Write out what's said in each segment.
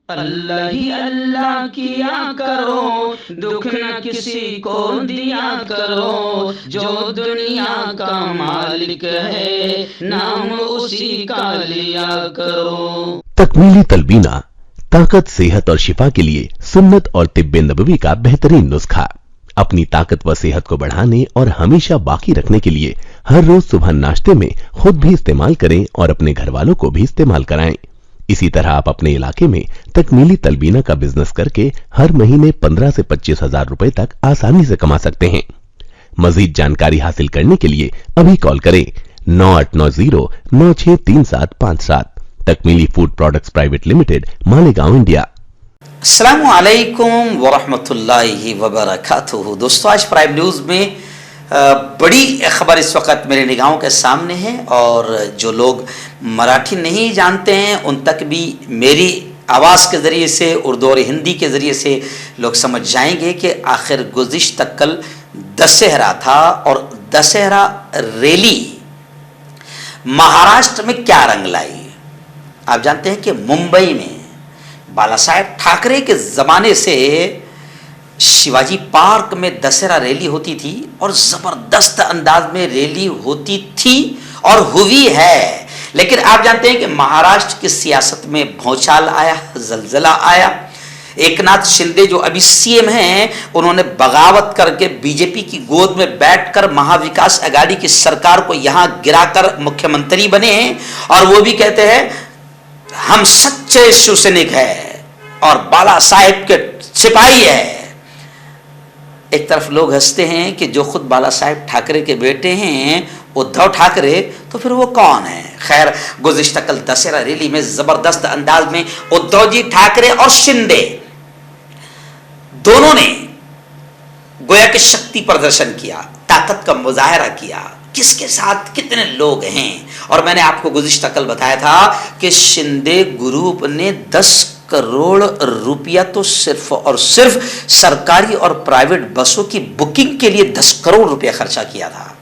अल्लाह ही अल्लाह किया करो, दुख न किसी को दिया करो, जो दुनिया का मालिक है नाम उसी का लिया करो। तकमीली तलबीना, ताकत, सेहत और शिफा के लिए सुन्नत और तिब्बे नबवी का बेहतरीन नुस्खा। अपनी ताकत व सेहत को बढ़ाने और हमेशा बाकी रखने के लिए हर रोज सुबह नाश्ते में खुद भी इस्तेमाल करें और अपने घर वालों को भी इस्तेमाल कराएं। इसी तरह आप अपने इलाके में तकमीली तलबीना का बिजनेस करके हर महीने 15 से 25 हजार रुपए तक आसानी से कमा सकते हैं। मजीद जानकारी हासिल करने के लिए अभी कॉल करें 9890963757। Takmili food products private limited, Malegaon, India. अस्सलामु अलैकुम वरहमतुल्लाहि वबरकातुहू। दोस्तों, आज प्राइम न्यूज़ में बड़ी खबर इस वक्त मेरे निगाहों के सामने है और जो लोग मराठी नहीं जानते हैं उन तक भी मेरी आवाज़ के ज़रिए से, उर्दू और हिंदी के ज़रिए से लोग समझ जाएंगे कि आखिर गुज़िश्ता कल दशहरा था और दशहरा रैली महाराष्ट्र में क्या रंग लाई। आप जानते हैं कि मुंबई में बाला साहेब ठाकरे के ज़माने से शिवाजी पार्क में दशहरा रैली होती थी और ज़बरदस्त अंदाज में रैली होती थी और हुई है। लेकिन आप जानते हैं कि महाराष्ट्र की सियासत में भौचाल आया, जलजला आया। एकनाथ शिंदे जो अभी सीएम हैं, उन्होंने बगावत करके बीजेपी की गोद में बैठकर महाविकास आघाड़ी की सरकार को यहां गिराकर मुख्यमंत्री बने हैं और वो भी कहते हैं हम सच्चे शिवसैनिक हैं और बाला साहेब के सिपाही है। एक तरफ लोग हंसते हैं कि जो खुद बाला साहेब ठाकरे के बेटे हैं उद्धव ठाकरे, तो फिर वो कौन है। खैर, गुज़िश्ता कल दशहरा रैली में जबरदस्त अंदाज में उद्धव जी ठाकरे और शिंदे दोनों ने गोया के शक्ति प्रदर्शन किया, ताकत का मुजाहरा किया। किसके साथ कितने लोग हैं, और मैंने आपको गुज़िश्ता कल बताया था कि शिंदे ग्रुप ने 10 करोड़ रुपया तो सिर्फ और सिर्फ सरकारी और प्राइवेट बसों की बुकिंग के लिए 10 करोड़ रुपया खर्चा किया था।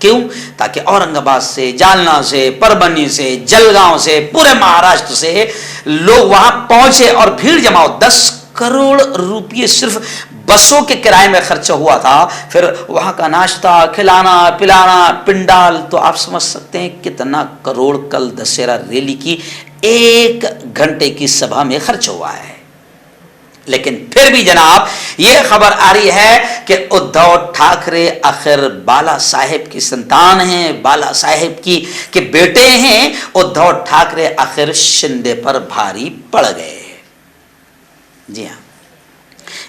क्यों? ताकि औरंगाबाद से, जालना से, परभनी से, जलगांव से, पूरे महाराष्ट्र से लोग वहां पहुंचे और भीड़ जमाओ। 10 करोड़ रुपये सिर्फ बसों के किराए में खर्चा हुआ था। फिर वहां का नाश्ता, खिलाना पिलाना, पिंडाल, तो आप समझ सकते हैं कितना करोड़ कल दशहरा रैली की 1 घंटे की सभा में खर्च हुआ है। लेकिन फिर भी जनाब, यह खबर आ रही है कि उद्धव ठाकरे आखिर बाला साहेब की संतान हैं, बाला साहेब के बेटे हैं। उद्धव ठाकरे आखिर शिंदे पर भारी पड़ गए। जी हाँ,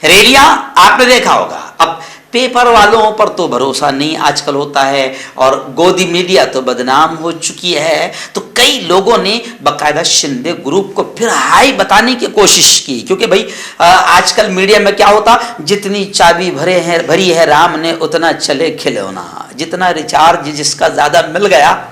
रैलियां आपने देखा होगा। अब पेपर वालों पर तो भरोसा नहीं आजकल होता है और गोदी मीडिया तो बदनाम हो चुकी है, तो कई लोगों ने बाकायदा शिंदे ग्रुप को फिर हाई बताने की कोशिश की। क्योंकि भाई आजकल मीडिया में क्या होता, जितनी चाबी भरी है राम ने उतना चले खिलौना। जितना रिचार्ज जिसका ज्यादा मिल गया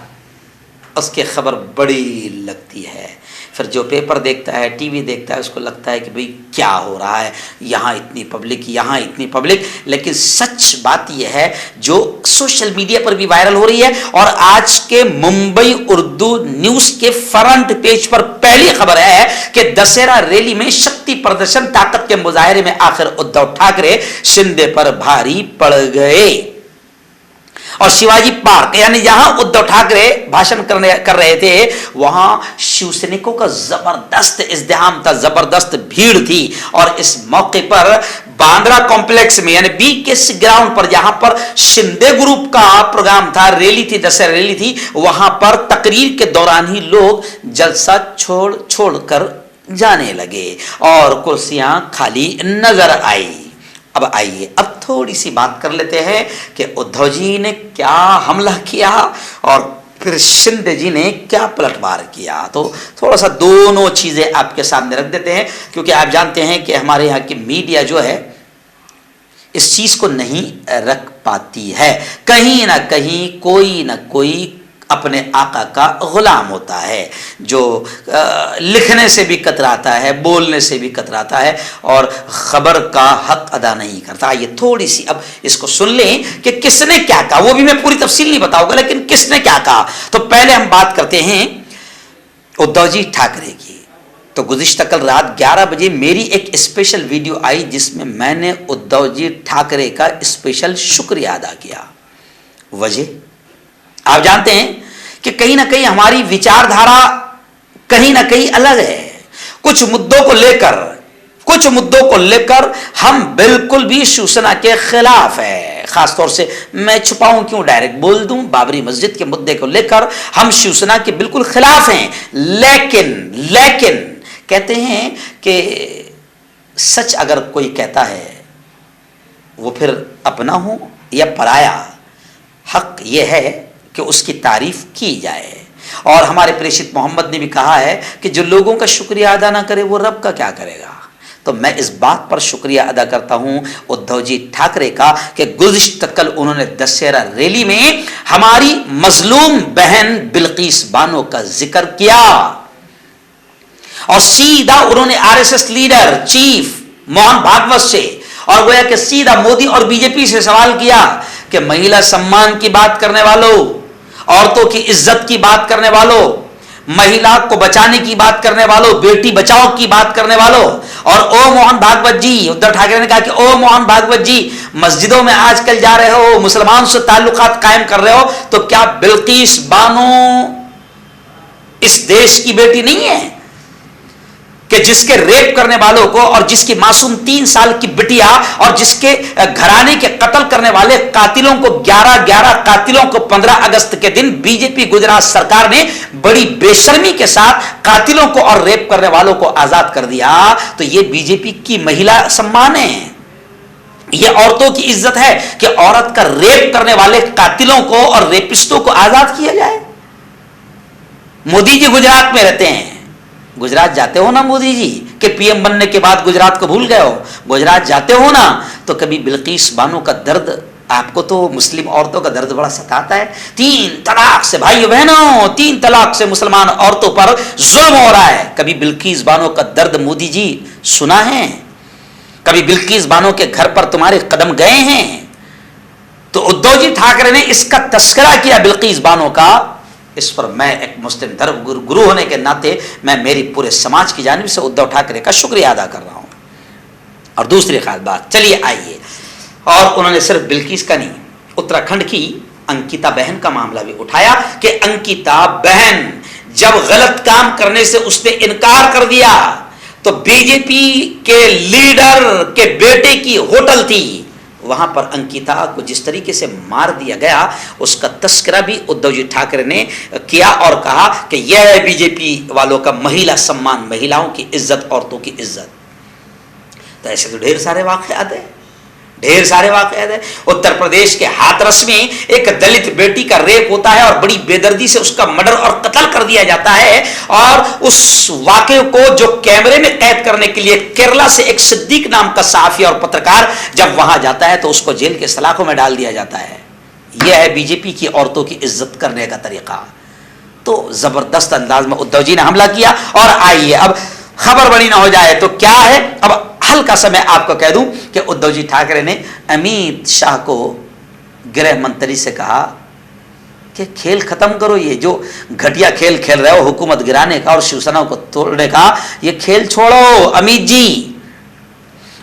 उसकी खबर बड़ी लगती है। फिर जो पेपर देखता है, टीवी देखता है, उसको लगता है कि भाई क्या हो रहा है, यहाँ इतनी पब्लिक, यहाँ इतनी पब्लिक। लेकिन सच बात यह है जो सोशल मीडिया पर भी वायरल हो रही है और आज के मुंबई उर्दू न्यूज के फ्रंट पेज पर पहली खबर है कि दशहरा रैली में शक्ति प्रदर्शन, ताकत के मुजाहरे में आखिर उद्धव ठाकरे शिंदे पर भारी पड़ गए। और शिवाजी पार्क यानी जहां उद्धव ठाकरे भाषण कर रहे थे वहां शिवसैनिकों का जबरदस्त इज़्दिहाम था, जबरदस्त भीड़ थी। और इस मौके पर बांद्रा कॉम्प्लेक्स में यानी बीकेएस ग्राउंड पर जहां पर शिंदे ग्रुप का प्रोग्राम था, रैली थी, दशहरा रैली थी, वहां पर तकरीर के दौरान ही लोग जलसा छोड़ कर जाने लगे और कुर्सियां खाली नजर आई। अब आइए, अब थोड़ी सी बात कर लेते हैं कि उद्धव जी ने क्या हमला किया और फिर शिंदे जी ने क्या पलटवार किया। तो थोड़ा सा दोनों चीजें आपके सामने रख देते हैं, क्योंकि आप जानते हैं कि हमारे यहाँ की मीडिया जो है इस चीज को नहीं रख पाती है। कहीं ना कहीं कोई ना कोई अपने आका का गुलाम होता है जो लिखने से भी कतराता है, बोलने से भी कतराता है और खबर का हक अदा नहीं करता। ये थोड़ी सी अब इसको सुन लें कि किसने क्या कहा। वो भी मैं पूरी तफसील नहीं बताऊंगा, लेकिन किसने क्या कहा। तो पहले हम बात करते हैं उद्धव जी ठाकरे की। तो गुज़िश्ता कल रात 11 बजे मेरी एक स्पेशल वीडियो आई जिसमें मैंने उद्धव जी ठाकरे का स्पेशल शुक्रिया अदा किया। वजह आप जानते हैं कि कहीं ना कहीं हमारी विचारधारा कहीं ना कहीं अलग है। कुछ मुद्दों को लेकर हम बिल्कुल भी शिवसेना के खिलाफ है। खासतौर से मैं छुपाऊं क्यों, डायरेक्ट बोल दूं, बाबरी मस्जिद के मुद्दे को लेकर हम शिवसेना के बिल्कुल खिलाफ हैं। लेकिन कहते हैं कि सच अगर कोई कहता है वो फिर अपना हो या पराया, हक ये है कि उसकी तारीफ की जाए। और हमारे प्रेषित मोहम्मद ने भी कहा है कि जो लोगों का शुक्रिया अदा ना करे वो रब का क्या करेगा। तो मैं इस बात पर शुक्रिया अदा करता हूं उद्धव जी ठाकरे का कि गुज़िश्ता कल उन्होंने दशहरा रैली में हमारी मजलूम बहन बिल्किस बानो का जिक्र किया और सीधा उन्होंने RSS leader chief Mohan Bhagwat से और गोया कि सीधा मोदी और बीजेपी से सवाल किया कि महिला सम्मान की बात करने वालों, औरतों की इज्जत की बात करने वालों, महिला को बचाने की बात करने वालों, बेटी बचाओ की बात करने वालों, और ओ मोहन भागवत जी, उद्धव ठाकरे ने कहा कि ओ मोहन भागवत जी, मस्जिदों में आजकल जा रहे हो, मुसलमानों से ताल्लुकात कायम कर रहे हो, तो क्या बिल्किस बानो इस देश की बेटी नहीं है कि जिसके रेप करने वालों को और जिसकी मासूम 3 साल की बिटिया और जिसके घराने के कत्ल करने वाले कातिलों को 11 कातिलों को 15 अगस्त के दिन बीजेपी गुजरात सरकार ने बड़ी बेशर्मी के साथ कातिलों को और रेप करने वालों को आजाद कर दिया। तो यह बीजेपी की महिला सम्मान है, यह औरतों की इज्जत है कि औरत का रेप करने वाले कातिलों को और रेपिस्टों को आजाद किया जाए। मोदी जी गुजरात में रहते हैं, गुजरात जाते हो ना मोदी जी के पीएम बनने के बाद गुजरात को भूल गए हो, गुजरात जाते हो ना, तो कभी बिल्किस बानो का दर्द, आपको तो मुस्लिम औरतों का दर्द बड़ा सताता है। 3 तलाक से भाइयों बहनों, 3 तलाक से मुसलमान औरतों पर जुल्म हो रहा है। कभी बिल्किस बानो का दर्द मोदी जी सुना है? कभी बिल्किस बानो के घर पर तुम्हारे कदम गए हैं? तो उद्धव जी ठाकरे ने इसका तस्करा किया बिल्किस बानो का। इस पर मैं एक मुस्लिम धर्म गुरु होने के नाते मैं मेरी पूरे समाज की जानिब से उद्धव ठाकरे का शुक्रिया अदा कर रहा हूं। और दूसरी खास बात, चलिए आइए, और उन्होंने सिर्फ बिल्किस का नहीं, उत्तराखंड की अंकिता बहन का मामला भी उठाया कि अंकिता बहन जब गलत काम करने से उसने इनकार कर दिया तो बीजेपी के लीडर के बेटे की होटल थी, वहां पर अंकिता को जिस तरीके से मार दिया गया उसका तस्करा भी उद्धव जी ठाकरे ने किया और कहा कि यह है बीजेपी वालों का महिला सम्मान, महिलाओं की इज्जत, औरतों की इज्जत। तो ऐसे तो ढेर सारे वाकयात है। उत्तर प्रदेश के हाथरस में एक दलित बेटी का रेप होता है और बड़ी बेदर्दी से उसका मर्डर और कत्ल कर दिया जाता है, और उस वाकये को जो कैमरे में कैद करने के लिए केरला से एक सिद्दीक नाम का सहाफी और पत्रकार जब वहां जाता है तो उसको जेल के सलाखों में डाल दिया जाता है। यह है बीजेपी की औरतों की इज्जत करने का तरीका। तो जबरदस्त अंदाज में उद्धव जी ने हमला किया। और आइए अब खबर बड़ी ना हो जाए तो क्या है, अब हल्का सा मैं आपको कह दूं कि उद्धव जी ठाकरे ने अमित शाह को गृह मंत्री से कहा कि खेल खत्म करो, ये जो घटिया खेल खेल रहे हो हुकूमत गिराने का और शिवसेना को तोड़ने का, ये खेल छोड़ो अमित जी।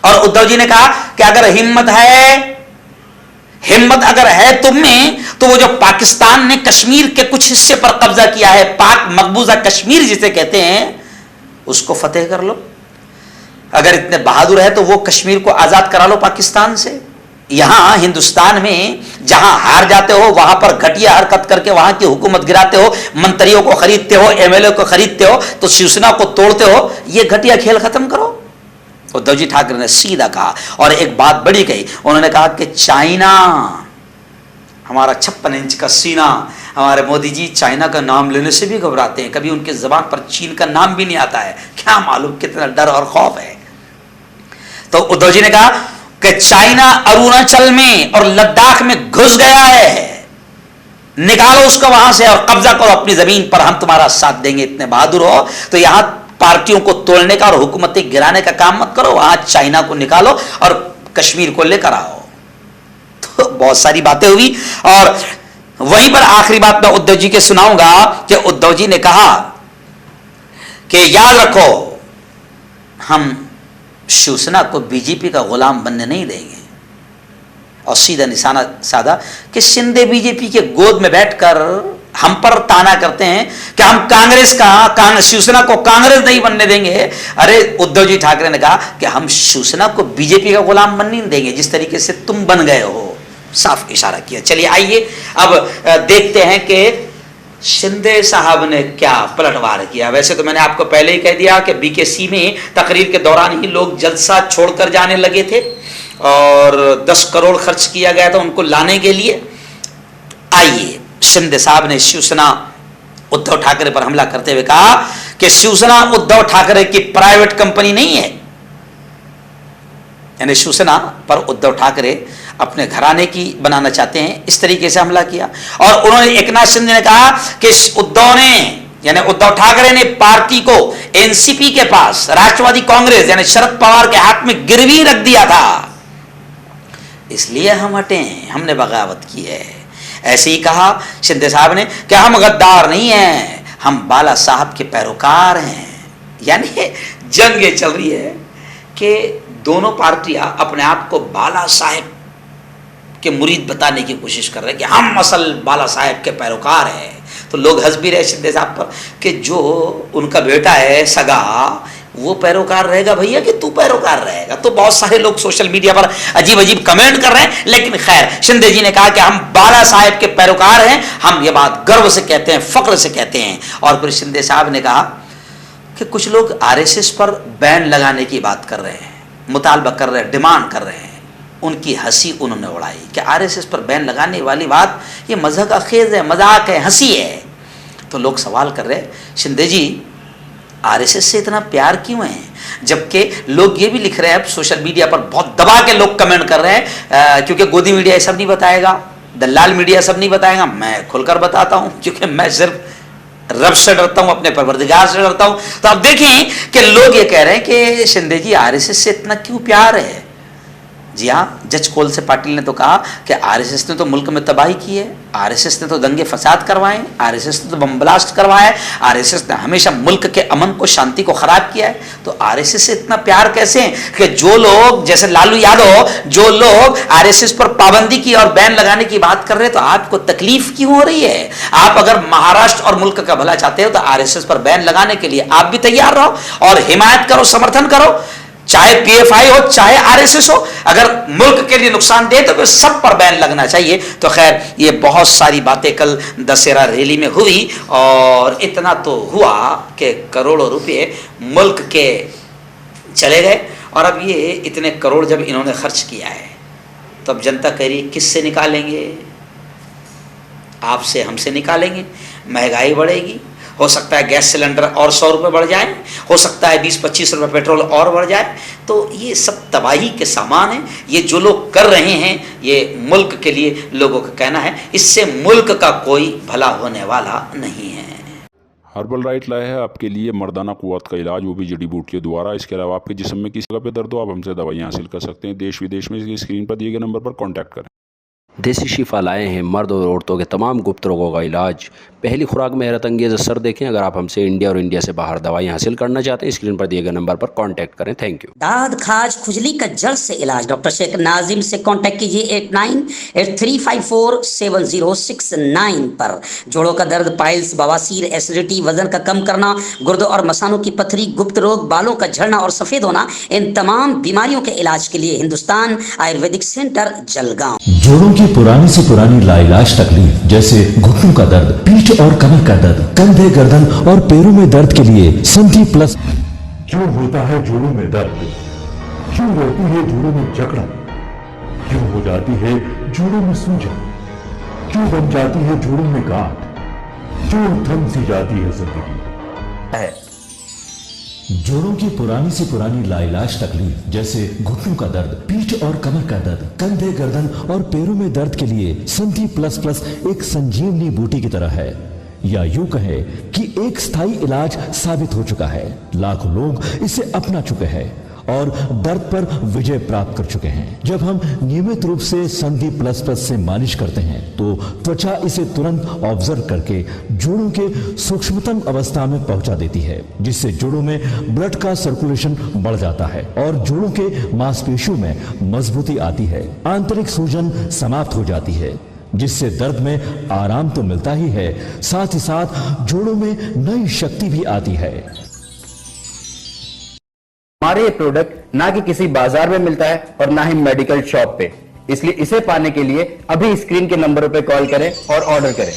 और उद्धव जी ने कहा कि अगर हिम्मत अगर है तुम में, तो वो जो पाकिस्तान ने कश्मीर के कुछ हिस्से पर कब्जा किया है, पाक मकबूजा कश्मीर जिसे कहते हैं, उसको फतेह कर लो। अगर इतने बहादुर है तो वो कश्मीर को आजाद करा लो पाकिस्तान से। यहां हिंदुस्तान में जहां हार जाते हो वहां पर घटिया हरकत करके वहां की हुकूमत गिराते हो, मंत्रियों को खरीदते हो, एमएलए को खरीदते हो, तो शिवसेना को तोड़ते हो। ये घटिया खेल खत्म करो। उद्धव जी ठाकरे ने सीधा कहा और एक बात बड़ी कही, उन्होंने कहा कि चाइना, हमारा 56 इंच का सीना, हमारे मोदी जी चाइना का नाम लेने से भी घबराते हैं, कभी उनके जबान पर चीन का नाम भी नहीं आता है। क्या मालूम कितना डर और खौफ है। तो उद्धव जी ने कहा कि चाइना अरुणाचल में और लद्दाख में घुस गया है, निकालो उसको वहां से और कब्जा करो अपनी जमीन पर, हम तुम्हारा साथ देंगे। इतने बहादुर हो तो यहां पार्टियों को तोड़ने का और हुकूमतें गिराने का काम मत करो, वहां चाइना को निकालो और कश्मीर को लेकर आओ। तो बहुत सारी बातें हुई और वहीं पर आखिरी बात मैं उद्धव जी के सुनाऊंगा कि उद्धव जी ने कहा कि याद रखो हम शिवसेना को बीजेपी का गुलाम बनने नहीं देंगे। और सीधा निशाना साधा कि शिंदे बीजेपी के गोद में बैठकर हम पर ताना करते हैं कि हम शिवसेना को कांग्रेस नहीं बनने देंगे। अरे उद्धव जी ठाकरे ने कहा कि हम शिवसेना को बीजेपी का गुलाम बनने नहीं देंगे, जिस तरीके से तुम बन गए हो, साफ इशारा किया। चलिए आइए अब देखते हैं कि शिंदे साहब ने क्या पलटवार किया। वैसे तो मैंने आपको पहले ही कह दिया कि बीकेसी में तकरीर के दौरान ही लोग जलसा छोड़कर जाने लगे थे और 10 करोड़ खर्च किया गया था उनको लाने के लिए। आइए, शिंदे साहब ने शिवसेना उद्धव ठाकरे पर हमला करते हुए कहा कि शिवसेना उद्धव ठाकरे की प्राइवेट कंपनी नहीं है। यानी शिवसेना पर उद्धव ठाकरे अपने घराने की बनाना चाहते हैं, इस तरीके से हमला किया। और उन्होंने एकनाथ शिंदे ने कहा कि उद्धव ठाकरे ने पार्टी को एनसीपी के पास, राष्ट्रवादी कांग्रेस यानी शरद पवार के हाथ में गिरवी रख दिया था, इसलिए हम हटे, हमने बगावत की है। ऐसे ही कहा शिंदे साहब ने कि हम गद्दार नहीं हैं, हम बाला साहब के पैरोकार हैं। यानी जंग ये चल रही है कि दोनों पार्टियां अपने आप को बाला साहब के मुरीद बताने की कोशिश कर रहे हैं कि हम असल बाला साहब के पैरोकार हैं। तो लोग हंस भी रहे शिंदे साहब पर कि जो उनका बेटा है सगा, वो पैरोकार रहेगा भैया कि तू पैरोकार रहेगा। तो बहुत सारे लोग सोशल मीडिया पर अजीब अजीब कमेंट कर रहे हैं, लेकिन खैर शिंदे जी ने कहा कि हम बाला साहब के पैरोकार हैं, हम ये बात गर्व से कहते हैं, फख्र से कहते हैं। और फिर शिंदे साहब ने कहा कि कुछ लोग आरएसएस पर बैन लगाने की बात कर रहे हैं, मुतालबा कर रहे हैं, डिमांड कर रहे हैं। उनकी हंसी उन्होंने उड़ाई कि आरएसएस पर बैन लगाने वाली बात ये मज़ाक का खेज है, मजाक है, हंसी है। तो लोग सवाल कर रहे हैं, शिंदे जी आरएसएस से इतना प्यार क्यों है? जबकि लोग ये भी लिख रहे हैं सोशल मीडिया पर, बहुत दबा के लोग कमेंट कर रहे हैं क्योंकि गोदी मीडिया ये सब नहीं बताएगा, दलाल मीडिया सब नहीं बताएगा, मैं खुलकर बताता हूं क्योंकि मैं सिर्फ रब से डरता हूं, अपने परवरदिगार से डरता हूं। तो अब देखें कि लोग ये कह रहे हैं कि शिंदे जी आरएसएस से इतना क्यों प्यार है। जी हाँ, जज कोल से पाटिल ने तो कहा कि आरएसएस ने तो मुल्क में तबाही की है, आरएसएस ने तो दंगे फसाद करवाए, आरएसएस ने तो बम ब्लास्ट करवाया, आरएसएस ने हमेशा मुल्क के अमन को, शांति को खराब किया है। तो आरएसएस से इतना प्यार कैसे है कि जो लोग जैसे लालू यादव, जो लोग आरएसएस पर पाबंदी की और बैन लगाने की बात कर रहे हैं, तो आपको तकलीफ क्यों हो रही है? आप अगर महाराष्ट्र और मुल्क का भला चाहते हो तो आरएसएस पर बैन लगाने के लिए आप भी तैयार रहो और हिमायत करो, समर्थन करो, चाहे पीएफआई हो चाहे आरएसएस हो। अगर मुल्क के लिए नुकसान दे तो फिर सब पर बैन लगना चाहिए। तो खैर ये बहुत सारी बातें कल दशहरा रैली में हुई और इतना तो हुआ कि करोड़ों रुपए मुल्क के चले गए। और अब ये इतने करोड़ जब इन्होंने खर्च किया है तो अब जनता कह रही किससे निकालेंगे? आपसे, हमसे निकालेंगे। महंगाई बढ़ेगी, हो सकता है गैस सिलेंडर और 100 रुपये बढ़ जाए, हो सकता है 20-25 रुपये पेट्रोल और बढ़ जाए। तो ये सब तबाही के सामान हैं। ये जो लोग कर रहे हैं ये मुल्क के लिए लोगों का कहना है, इससे मुल्क का कोई भला होने वाला नहीं है। हर्बल राइट लाया है आपके लिए मर्दाना कुव्वत का इलाज, वो भी जड़ी बूटियों द्वारा। इसके अलावा आपके जिस्म में किसी जगह पे दर्द हो, आप हमसे दवाइयाँ हासिल कर सकते हैं। देश विदेश में स्क्रीन पर दिए गए नंबर पर कॉन्टैक्ट करें। देसी शिफा लाए हैं मर्द और औरतों के तमाम गुप्त रोगों का इलाज। पहली खुराक में हैरत अंगेज़ असर देखें। अगर आप हमसे इंडिया और इंडिया से बाहर दवाइयाँ हासिल करना चाहते हैं, स्क्रीन पर दिए गए नंबर पर कांटेक्ट करें। Thank you. दाद, खाज, खुजली का जड़ से इलाज डॉक्टर शेख नाजिम से कांटेक्ट कीजिए 8983547069 पर। जोड़ों का दर्द, पाइल्स, बवासीर, एसिडिटी, वजन का कम करना, गुर्दों और मसानों की पथरी, गुप्त रोग, बालों का झड़ना और सफेद होना, इन तमाम बीमारियों के इलाज के लिए हिंदुस्तान आयुर्वेदिक सेंटर जलगांव। जोड़ों की पुरानी से पुरानी लाइलाज तकलीफ जैसे घुटनों का दर्द, पीठ और कमर का दर्द, कंधे, गर्दन और पैरों में दर्द के लिए संधि प्लस। क्यों होता है जोड़ों में दर्द? क्यों रहती है जोड़ों में जकड़न? क्यों हो जाती है जोड़ों में सूजन? क्यों बन जाती है जोड़ों में गांठ? क्यों थम सी जाती है जिंदगी? जोड़ों की पुरानी से पुरानी लाइलाज तकलीफ जैसे घुटनों का दर्द, पीठ और कमर का दर्द, कंधे, गर्दन और पैरों में दर्द के लिए संधि प्लस प्लस एक संजीवनी बूटी की तरह है, या यूं कहे कि एक स्थायी इलाज साबित हो चुका है। लाखों लोग इसे अपना चुके हैं और दर्द पर विजय प्राप्त कर चुके हैं। जब हम नियमित रूप से संधि प्लस प्लस से मालिश करते हैं तो त्वचा इसे तुरंत ऑब्जर्व करके जोड़ों के सूक्ष्मतम अवस्था में पहुंचा देती है, जिससे जोड़ों में ब्लड का सर्कुलेशन बढ़ जाता है और जोड़ों के मांसपेशियों में मजबूती आती है। आंतरिक सूजन समाप्त हो जाती है, जिससे दर्द में आराम तो मिलता ही है, साथ ही साथ जोड़ों में नई शक्ति भी आती है। हमारे ये प्रोडक्ट ना कि किसी बाजार में मिलता है और ना ही मेडिकल शॉप पे, इसलिए इसे पाने के लिए अभी स्क्रीन के नंबरों पे कॉल करें और ऑर्डर करें।